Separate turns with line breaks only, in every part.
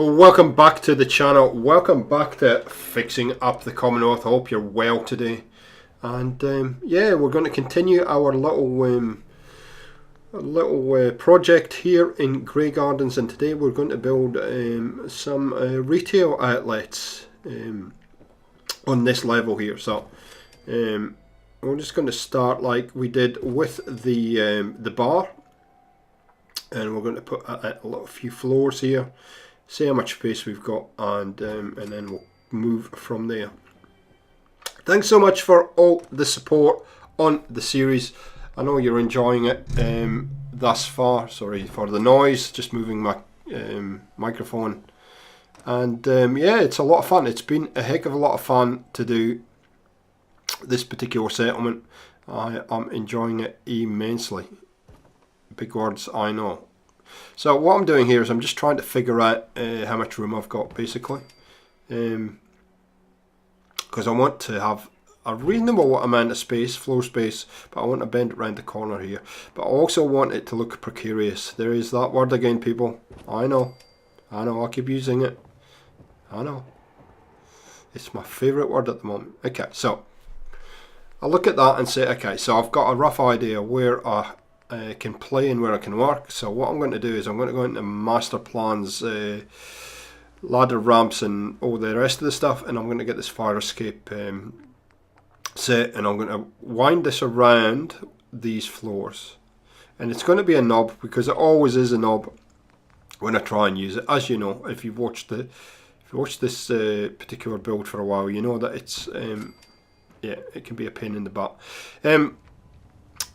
Welcome back to the channel. Welcome back to Fixing Up the Commonwealth. I hope you're well today. And yeah, we're going to continue our little project here in Grey Gardens, and today we're going to build some retail outlets on this level here. So we're just going to start like we did with the bar, and we're going to put a few floors here. See how much space we've got, and then we'll move from there. Thanks so much for all the support on the series. I know you're enjoying it thus far. Sorry for the noise, just moving my microphone. And yeah, it's a lot of fun. It's been a heck of a lot of fun to do this particular settlement. I am enjoying it immensely. Big words, I know. So what I'm doing here is I'm just trying to figure out how much room I've got, basically, because I want to have a reasonable amount of space, floor space, but I want to bend it around the corner here. But I also want it to look precarious. There is that word again, people. I know, I keep using it. I know. It's my favourite word at the moment. Okay, so I look at that and say, okay, so I've got a rough idea where I can play and where I can work. So what I'm going to do is I'm going to go into master plans, ladder ramps and all the rest of the stuff, and I'm going to get this fire escape set, and I'm going to wind this around these floors, and it's going to be a knob because it always is a knob when I try and use it. As you know, if you've watched this particular build for a while, you know that it's yeah, it can be a pain in the butt.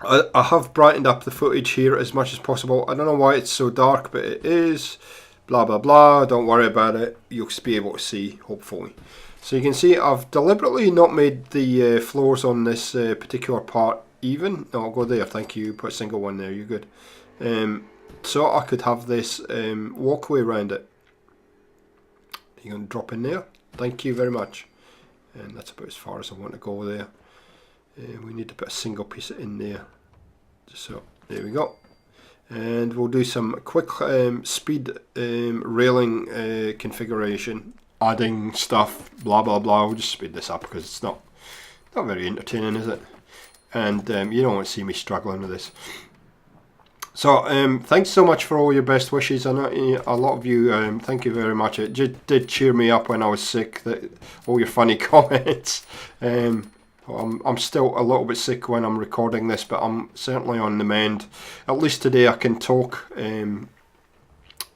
I have brightened up the footage here as much as possible. I don't know why it's so dark, but it is. Blah blah blah, don't worry about it. You'll be able to see, hopefully. So you can see I've deliberately not made the floors on this particular part even. No, I'll go there, thank you. Put a single one there, you're good. So I could have this walkway around it. You're going to drop in there. Thank you very much. And that's about as far as I want to go there. We need to put a single piece in there. So there we go, and we'll do some quick speed railing configuration, adding stuff, blah blah blah. We'll just speed this up because it's not very entertaining, is it? And you don't want to see me struggling with this. So thanks so much for all your best wishes. I know a lot of you, thank you very much. It did cheer me up when I was sick, all your funny comments. I'm still a little bit sick when I'm recording this, but I'm certainly on the mend. At least today I can talk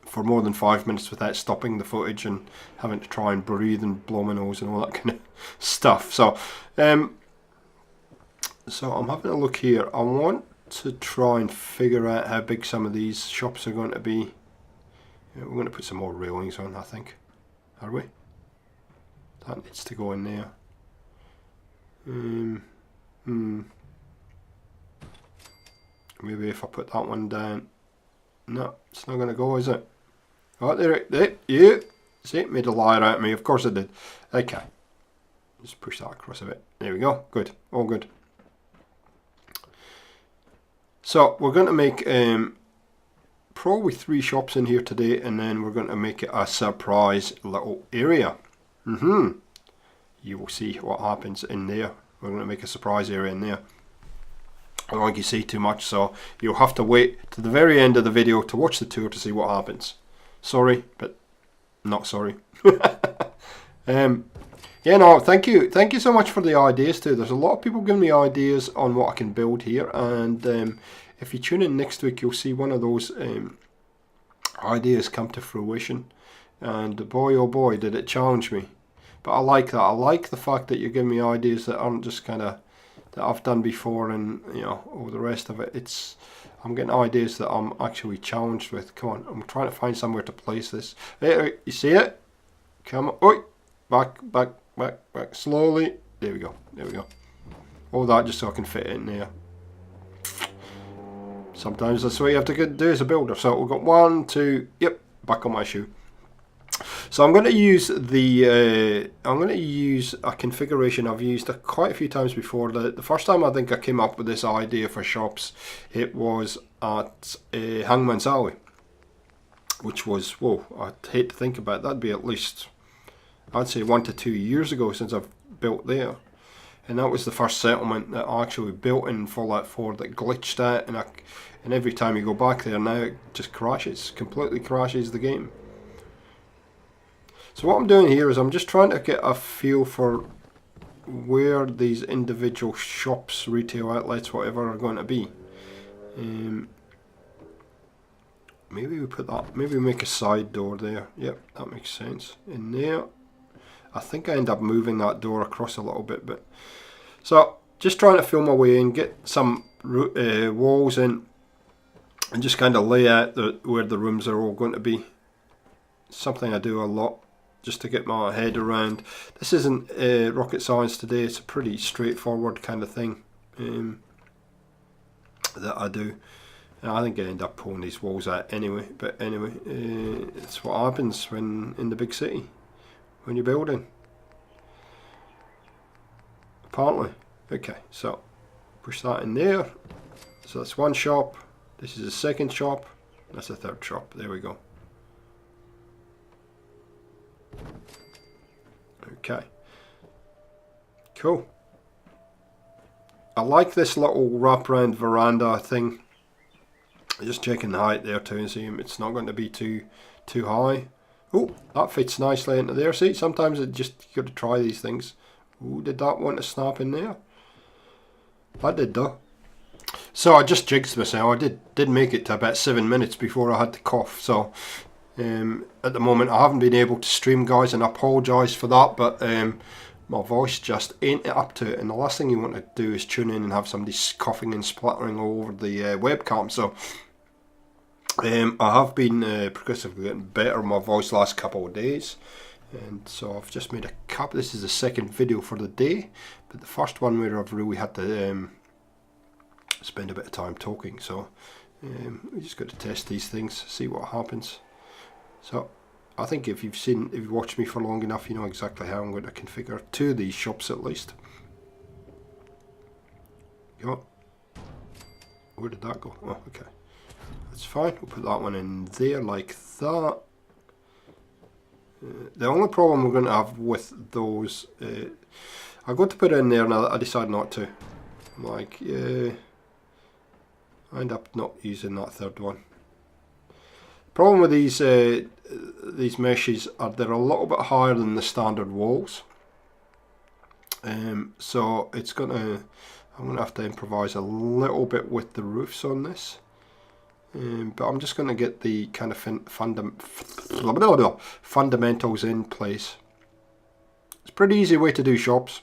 for more than 5 minutes without stopping the footage and having to try and breathe and blow my nose and all that kind of stuff. So, so I'm having a look here. I want to try and figure out how big some of these shops are going to be. Yeah, we're going to put some more railings on, I think. Are we? That needs to go in there. Maybe if I put that one down. No, it's not going to go, is it? Oh, there, yeah. See, it made a liar out of me. Of course it did. Okay. Just push that across a bit. There we go. Good. All good. So we're going to make probably 3 shops in here today, and then we're going to make it a surprise little area. You will see what happens in there. We're going to make a surprise area in there. I don't think you see too much, so you'll have to wait to the very end of the video to watch the tour to see what happens. Sorry, but not sorry. Yeah, no, thank you so much for the ideas too. There's a lot of people giving me ideas on what I can build here, and if you tune in next week, you'll see one of those ideas come to fruition. And boy, oh boy, did it challenge me. But I like that. I like the fact that you're giving me ideas that aren't just kind of that I've done before, and you know, all the rest of it. I'm getting ideas that I'm actually challenged with. Come on, I'm trying to find somewhere to place this. Hey, you see it? Come on, oi, back, slowly. There we go. All that just so I can fit it in there. Sometimes that's what you have to do as a builder. So we've got 1, 2. Yep, back on my shoe. So I'm going to use a configuration I've used quite a few times before. The first time I think I came up with this idea for shops, it was at Hangman's Alley. which was, whoa, I'd hate to think about it. That'd be at least, I'd say 1 to 2 years ago since I've built there. And that was the first settlement that I actually built in Fallout 4 that glitched out, and every time you go back there now it just crashes, completely crashes the game. So what I'm doing here is I'm just trying to get a feel for where these individual shops, retail outlets, whatever, are going to be. Maybe we put that, maybe we make a side door there. Yep, that makes sense. In there, I think I end up moving that door across a little bit, but so just trying to feel my way in, get some walls in, and just kind of lay out where the rooms are all going to be. Something I do a lot just to get my head around. This isn't rocket science today. It's a pretty straightforward kind of thing that I do. I think I end up pulling these walls out anyway. But anyway, it's what happens when in the big city, when you're building. Apparently. Okay, so push that in there. So that's one shop. This is a second shop. That's a third shop. There we go. Okay. Cool. I like this little wraparound veranda thing. Just checking the height there too and seeing it's not going to be too high. Oh, that fits nicely into there. See, sometimes it just, you got to try these things. Oh, did that want to snap in there? That did though. So I just jinxed myself. I did make it to about 7 minutes before I had to cough. So at the moment I haven't been able to stream, guys, and I apologise for that, but my voice just ain't up to it, and the last thing you want to do is tune in and have somebody coughing and spluttering all over the webcam. So I have been progressively getting better with my voice last couple of days, and so I've just made a couple. This is the second video for the day, but the first one where I've really had to spend a bit of time talking. So we just got to test these things, see what happens. So I think if you've watched me for long enough, you know exactly how I'm going to configure 2 of these shops at least. Go. Where did that go? Oh, okay. That's fine. We'll put that one in there like that. The only problem we're going to have with those, I got to put it in there and I decided not to. I'm like, yeah, I end up not using that third one. Problem with these meshes are they're a little bit higher than the standard walls, so it's I'm gonna have to improvise a little bit with the roofs on this, but I'm just gonna get the kind of fundamentals in place. It's a pretty easy way to do shops.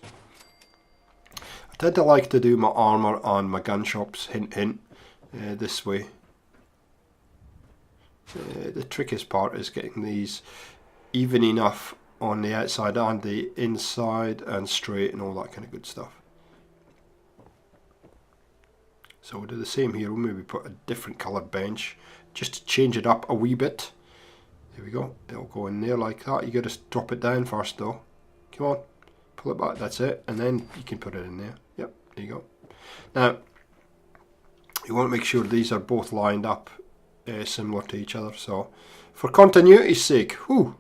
I tend to like to do my armor and my gun shops, hint hint, this way. The trickiest part is getting these even enough on the outside and the inside and straight and all that kind of good stuff. So we'll do the same here. We'll maybe put a different coloured bench just to change it up a wee bit. There we go. It'll go in there like that. You got to drop it down first though. Come on, pull it back. That's it, and then you can put it in there. Yep, there you go. Now you want to make sure these are both lined up similar to each other. So for continuity's sake, whew,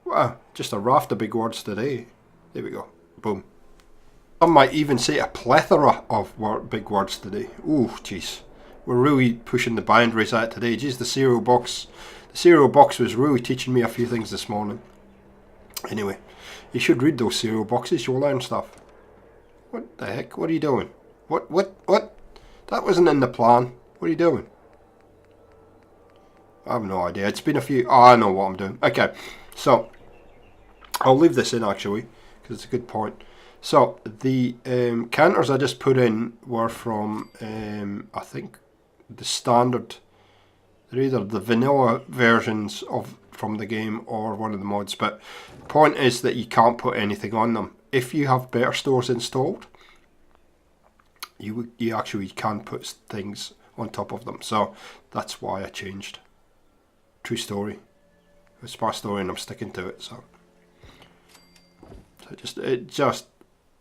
wow, just a raft of big words today. There we go. Boom. Some might even say a plethora of big words today. Ooh, jeez. We're really pushing the boundaries out today. Jeez, the cereal box was really teaching me a few things this morning. Anyway, you should read those cereal boxes. You'll learn stuff. What the heck? What are you doing? What? That wasn't in the plan. What are you doing? I have no idea. It's been a few... Oh, I know what I'm doing. Okay, so I'll leave this in actually because it's a good point. So the counters I just put in were from I think the standard. They're either the vanilla versions from the game or one of the mods. But the point is that you can't put anything on them. If you have better stores installed, you actually can put things on top of them. So that's why I changed. True story. It's my story and I'm sticking to it. So it just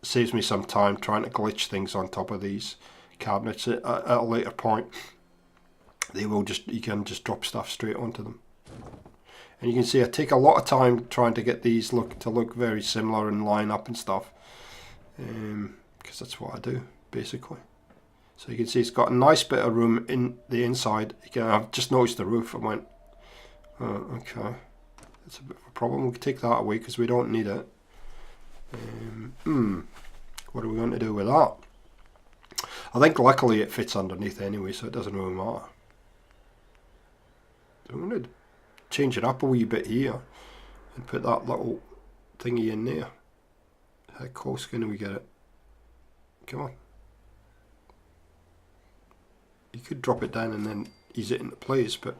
saves me some time trying to glitch things on top of these cabinets. At a later point, you can just drop stuff straight onto them. And you can see I take a lot of time trying to get these to look very similar and line up and stuff. Because that's what I do, basically. So you can see it's got a nice bit of room in the inside. Again, I've just noticed the roof. I went, oh, okay, that's a bit of a problem. We can take that away because we don't need it. What are we going to do with that? I think luckily it fits underneath anyway, so it doesn't really matter. So I'm going to change it up a wee bit here and put that little thingy in there. How close can we get it? Come on. You could drop it down and then ease it into place, but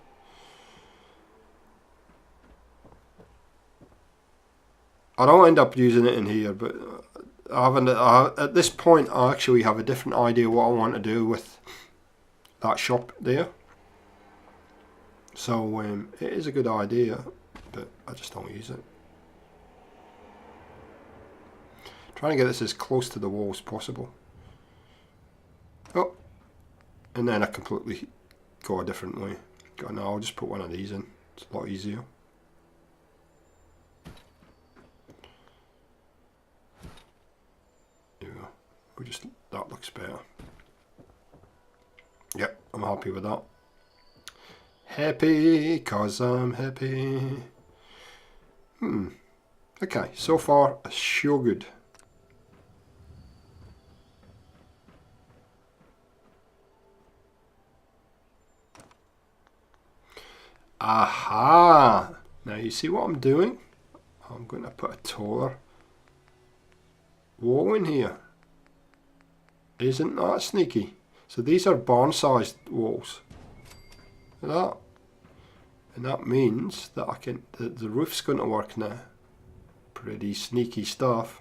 I don't end up using it in here. But I haven't. At this point, I actually have a different idea what I want to do with that shop there. So it is a good idea, but I just don't use it. Trying to get this as close to the wall as possible. Oh. And then I completely go a different way. No, I'll just put one of these in. It's a lot easier. There we go. That looks better. Yep, I'm happy with that. Happy, 'cause I'm happy. Okay, so far, sure good. Aha! Now you see what I'm doing? I'm going to put a taller wall in here. Isn't that sneaky? So these are barn-sized walls. Look at that. And that means that I can. The roof's going to work now. Pretty sneaky stuff.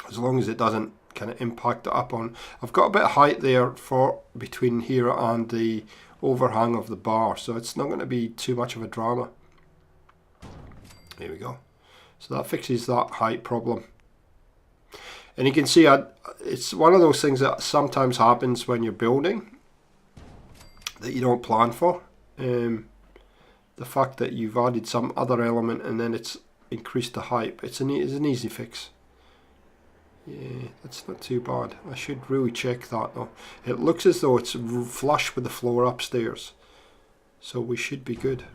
As long as it doesn't kind of impact it up on. I've got a bit of height there for between here and the overhang of the bar, so it's not going to be too much of a drama. There we go. So that fixes that height problem. And you can see it's one of those things that sometimes happens when you're building that you don't plan for. The fact that you've added some other element and then it's increased the height. It's an easy fix. Yeah, that's not too bad. I should really check that though. It looks as though it's flush with the floor upstairs, so we should be good.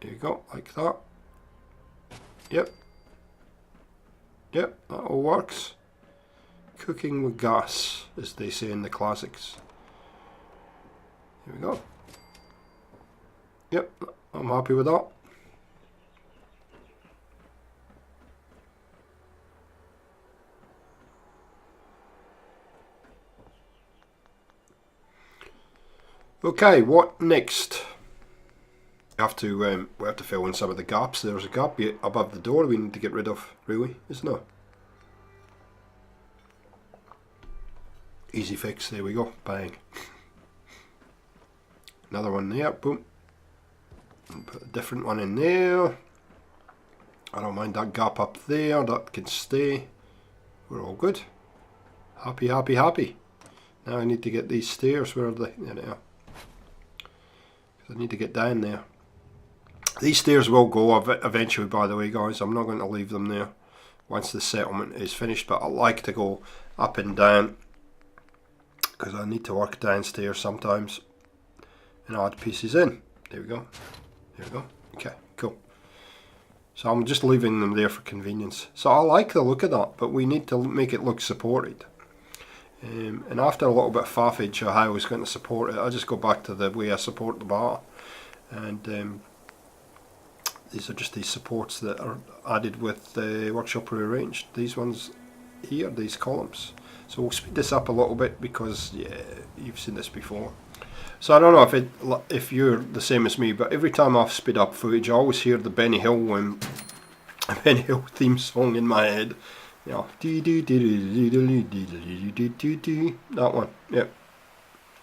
There you go, like that. Yep. Yep, that all works. Cooking with gas, as they say in the classics. Here we go. Yep, I'm happy with that. Okay, what next? We have to fill in some of the gaps. There's a gap above the door we need to get rid of, really, isn't there? Easy fix, there we go, bang. Another one there, boom. And put a different one in there. I don't mind that gap up there, that can stay. We're all good. Happy, happy, happy. Now I need to get these stairs, where are they? There they are. I need to get down there. These stairs will go eventually, by the way, guys. I'm not going to leave them there once the settlement is finished, but I like to go up and down because I need to work downstairs sometimes and add pieces in. There we go. There we go. Okay, cool. So I'm just leaving them there for convenience. So I like the look of that, but we need to make it look supported. And after a little bit of faffage of how I was going to support it, I just go back to the way I support the bar. And these are just these supports that are added with the Workshop Rearranged. These ones here, these columns. So we'll speed this up a little bit because, yeah, you've seen this before. So I don't know if you're the same as me, but every time I speed up footage, I always hear the Benny Hill theme song in my head. You know, that one, yep.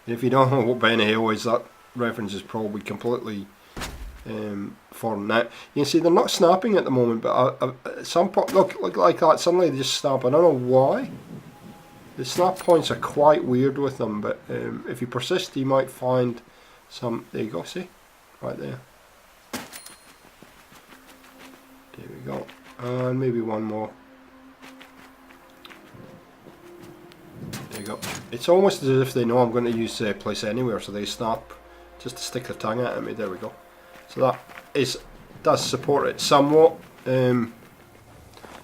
If you don't know what Benny Hill is, that reference is probably completely foreign. Now, you can see they're not snapping at the moment, but at some point, look like that, suddenly they just snap. I don't know why. The snap points are quite weird with them, but if you persist, you might find some, there you go, see, right there. There we go, and maybe one more. There you go. It's almost as if they know I'm going to use place anywhere, so they stop just to stick their tongue out at me. There we go. So that does support it somewhat.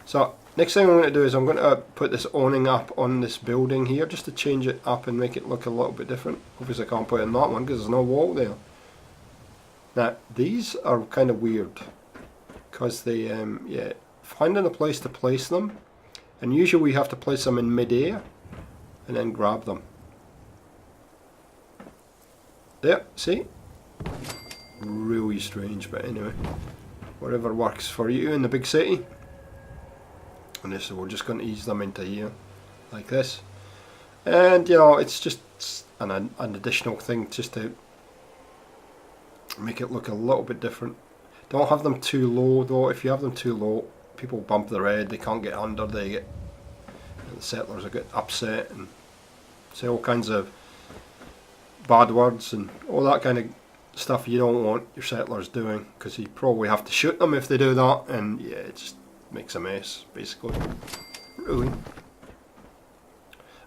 So next thing I'm going to do is I'm going to put this awning up on this building here, just to change it up and make it look a little bit different. Obviously I can't put it in that one because there's no wall there. Now these are kind of weird because they, yeah, finding a place to place them, and usually we have to place them in mid-air and then grab them. There, see? Really strange, but anyway, whatever works for you in the big city. And this, we're just going to ease them into here like this, and you know, it's just an additional thing just to make it look a little bit different. Don't have them too low though. If you have them too low, people bump their head, they can't get under, they get, the settlers will get upset and say all kinds of bad words and all that kind of stuff you don't want your settlers doing, because you probably have to shoot them if they do that, and yeah, it just makes a mess basically. Really, I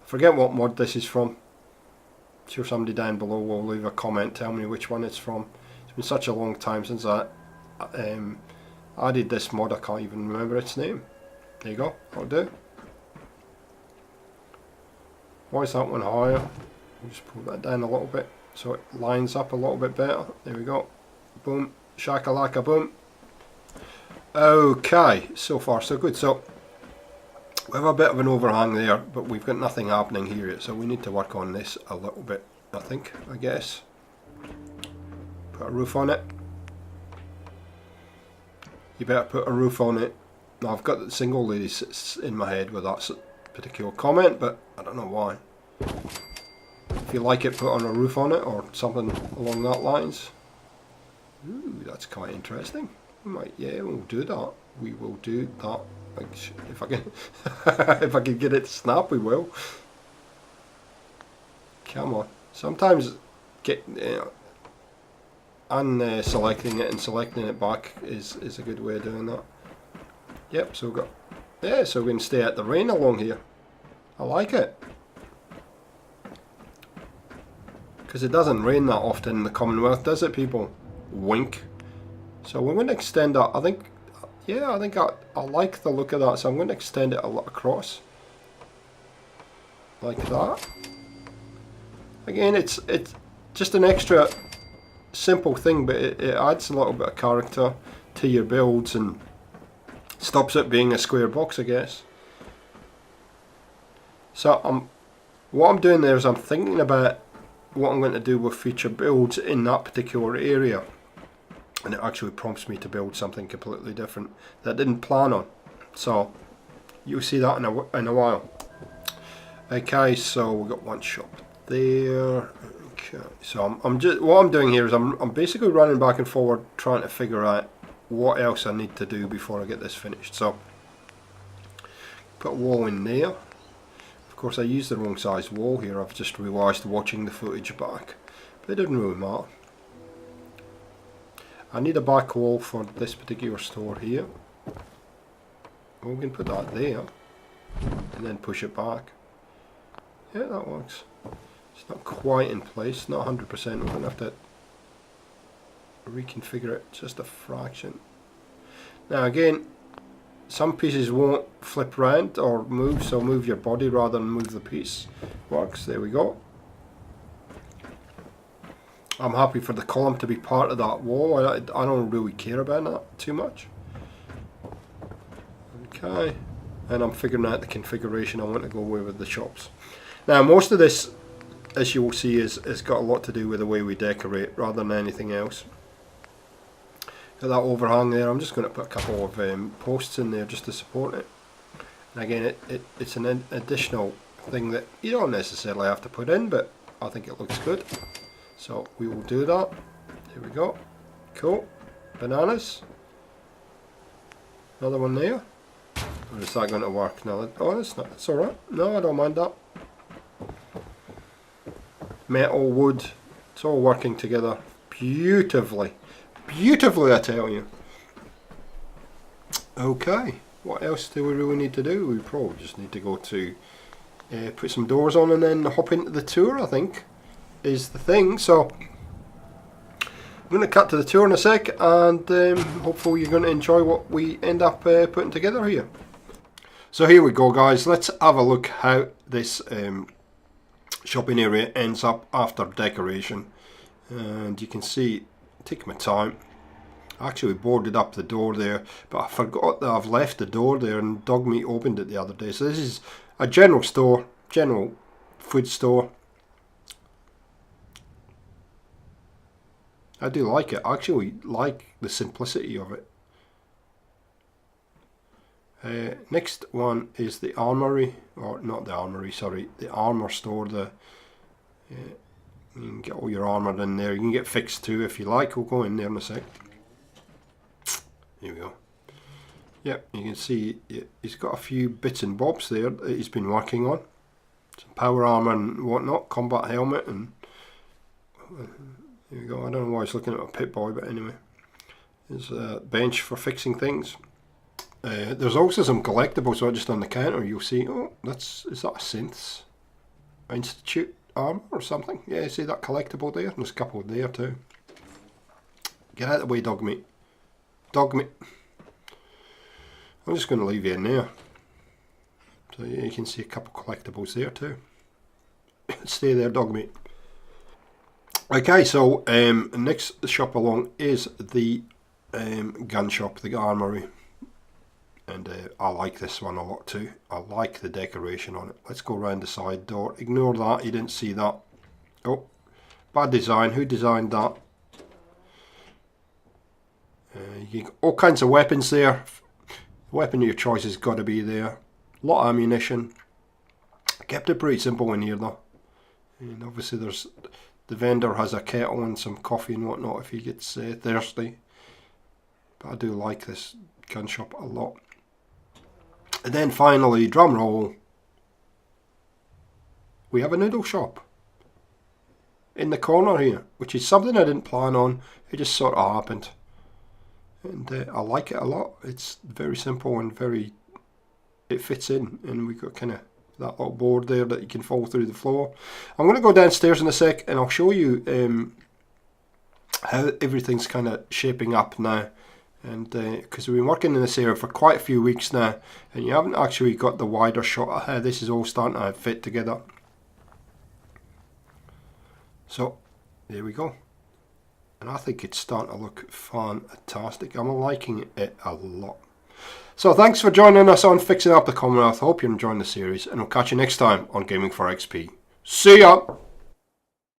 forget what mod this is from. I'm sure somebody down below will leave a comment, tell me which one it's from. It's been such a long time since I added this mod, I can't even remember its name. There you go, that'll do. Why is that one higher? We'll just pull that down a little bit so it lines up a little bit better. There we go. Boom, shakalaka boom. Okay, so far so good. So we have a bit of an overhang there, but we've got nothing happening here yet, so we need to work on this a little bit, I guess. Put a roof on it. You better put a roof on it. Now I've got the single lady sits in my head with that particular comment, but I don't know why. If you like it, put on a roof on it or something along that lines. Ooh, that's quite interesting. We might, yeah, we'll do that. We will do that. Like, if I can, if I can get it to snap, we will. Come on. Sometimes unselecting it and selecting it back is a good way of doing that. Yep. So we've got, yeah. So we can stay at the rain along here. I like it. Because it doesn't rain that often in the Commonwealth, does it, people? Wink. So we're going to extend that. I think, yeah, I think I like the look of that. So I'm going to extend it a lot across, like that. Again, it's just an extra simple thing, but it adds a little bit of character to your builds and stops it being a square box, I guess. So what I'm doing there is I'm thinking about what I'm going to do with future builds in that particular area, and it actually prompts me to build something completely different that I didn't plan on. So you'll see that in a while. Okay, so we've got one shop there. Okay, so I'm just, what I'm doing here is I'm basically running back and forward trying to figure out what else I need to do before I get this finished. So put a wall in there. Of course, I used the wrong size wall here. I've just realised watching the footage back, but it didn't really matter. I need a back wall for this particular store here. Well, we can put that there and then push it back. Yeah, that works. It's not quite in place, not 100%. We're going to have to reconfigure it just a fraction. Now again, some pieces won't flip round or move, so move your body rather than move the piece. Works, there we go. I'm happy for the column to be part of that wall. I don't really care about that too much. Okay, and I'm figuring out the configuration I want to go with the shops. Now most of this, as you will see, has got a lot to do with the way we decorate rather than anything else. Got that overhang there. I'm just going to put a couple of posts in there just to support it. And again, it's an additional thing that you don't necessarily have to put in, but I think it looks good. So we will do that. There we go. Cool. Bananas. Another one there. Or is that going to work? No, oh, it's not. It's alright. No, I don't mind that. Metal, wood, It's all working together beautifully. Beautifully, I tell you. Okay, what else do we really need to do? We probably just need to go to put some doors on and then hop into the tour, I think, is the thing. So I'm going to cut to the tour in a sec, and hopefully you're going to enjoy what we end up putting together here. So here we go, guys. Let's have a look how this shopping area ends up after decoration. And you can see, take my time. I actually boarded up the door there, but I forgot that I've left the door there, and Dogmeat opened it the other day. So this is a general store, general food store. I do like it. I actually like the simplicity of it. Next one is the armory, or not the armory, sorry, the armor store. You can get all your armor in there. You can get fixed too if you like. We'll go in there in a sec. Here we go. Yep, you can see he's got a few bits and bobs there that he's been working on. Some power armor and whatnot, combat helmet, and here we go. I don't know why he's looking at a Pip-Boy, but anyway. There's a bench for fixing things. There's also some collectibles right just on the counter. You'll see, oh, is that a Synths Institute armor or something? Yeah, see that collectible there? There's a couple there too. Get out of the way, Dogmeat. Dogmeat. I'm just going to leave you in there. So yeah, you can see a couple collectibles there too. Stay there, Dogmeat. Okay, so next shop along is the gun shop, the armory. And I like this one a lot too. I like the decoration on it. Let's go around the side door. Ignore that, you didn't see that. Oh, bad design. Who designed that? You get all kinds of weapons there. The weapon of your choice has got to be there. A lot of ammunition. I kept it pretty simple in here though. And obviously there's the vendor has a kettle and some coffee and whatnot if he gets thirsty. But I do like this gun shop a lot. And then finally, drum roll, we have a noodle shop in the corner here, which is something I didn't plan on. It just sort of happened. And I like it a lot. It's very simple and it fits in. And we've got kind of that little board there that you can fall through the floor. I'm going to go downstairs in a sec and I'll show you how everything's kind of shaping up now. And because we've been working in this area for quite a few weeks now, and you haven't actually got the wider shot of how this is all starting to fit together. So there we go. And I think it's starting to look fantastic. I'm liking it a lot. So thanks for joining us on Fixing Up the Commonwealth. I hope you're enjoying the series, and I'll catch you next time on Gaming for XP. See ya!